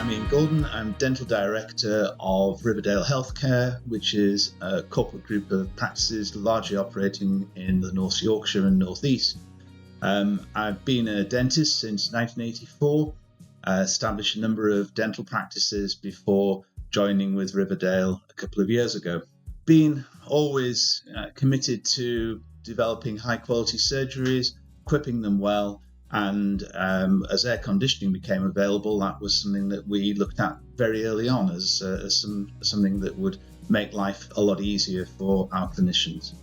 I'm Ian Gordon. I'm Dental Director of Riverdale Healthcare, which is a corporate group of practices largely operating in the North Yorkshire and North East. I've been a dentist since 1984, established a number of dental practices before joining with Riverdale a couple of years ago. Been always committed to developing high quality surgeries, equipping them well, and as air conditioning became available, that was something that we looked at very early on as something that would make life a lot easier for our clinicians.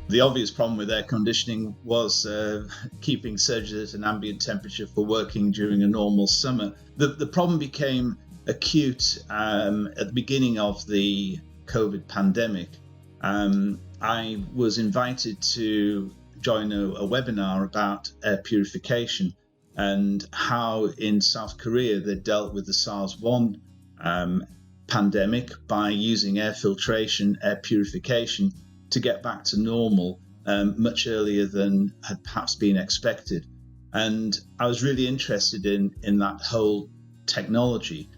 The obvious problem with air conditioning was keeping surgeries at an ambient temperature for working during a normal summer. The problem became acute at the beginning of the COVID pandemic. I was invited to join a webinar about air purification and how in South Korea they dealt with the SARS-1 pandemic by using air filtration, air purification to get back to normal much earlier than had perhaps been expected. And I was really interested in that whole technology.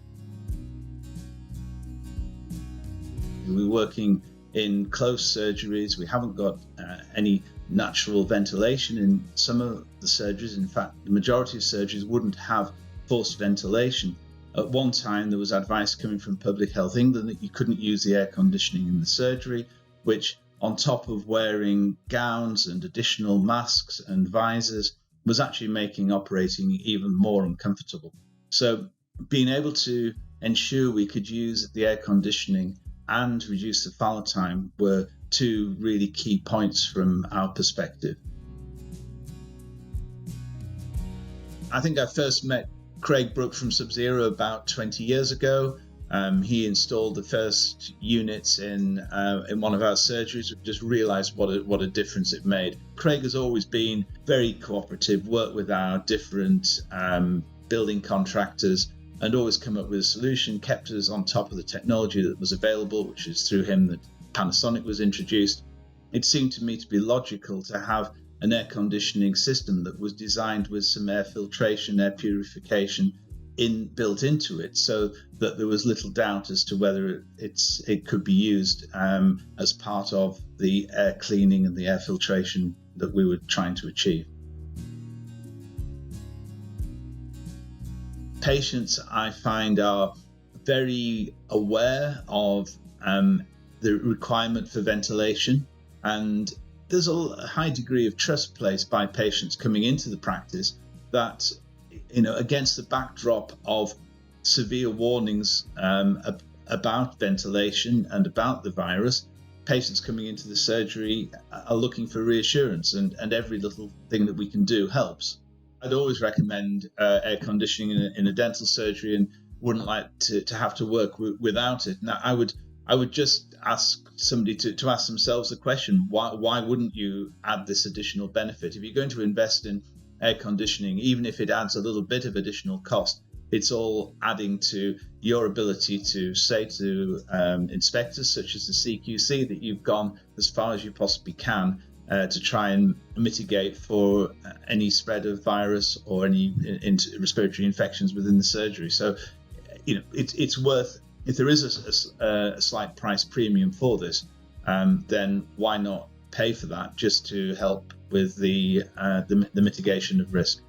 We were working in closed surgeries. We haven't got any natural ventilation in some of the surgeries. In fact, the majority of surgeries wouldn't have forced ventilation. At one time, there was advice coming from Public Health England that you couldn't use the air conditioning in the surgery, which on top of wearing gowns and additional masks and visors was actually making operating even more uncomfortable. So being able to ensure we could use the air conditioning and reduce the fallow time were two really key points from our perspective. I think I first met Craig Brook from Sub-Zero about 20 years ago. He installed the first units in one of our surgeries. We just realized what a difference it made. Craig has always been very cooperative, worked with our different building contractors, and always come up with a solution, kept us on top of the technology that was available, which is through him that Panasonic was introduced. It seemed to me to be logical to have an air conditioning system that was designed with some air filtration, air purification built into it, so that there was little doubt as to whether it could be used as part of the air cleaning and the air filtration that we were trying to achieve. Patients, I find, are very aware of the requirement for ventilation, and there's a high degree of trust placed by patients coming into the practice that, against the backdrop of severe warnings about ventilation and about the virus, patients coming into the surgery are looking for reassurance, and every little thing that we can do helps. I'd always recommend air conditioning in a dental surgery and wouldn't like to have to work without it. Now, I would just ask somebody to ask themselves the question, why wouldn't you add this additional benefit? If you're going to invest in air conditioning, even if it adds a little bit of additional cost, it's all adding to your ability to say to inspectors such as the CQC that you've gone as far as you possibly can to try and mitigate for any spread of virus or any respiratory infections within the surgery. So, it's worth, if there is a slight price premium for this, then why not pay for that just to help with the mitigation of risk?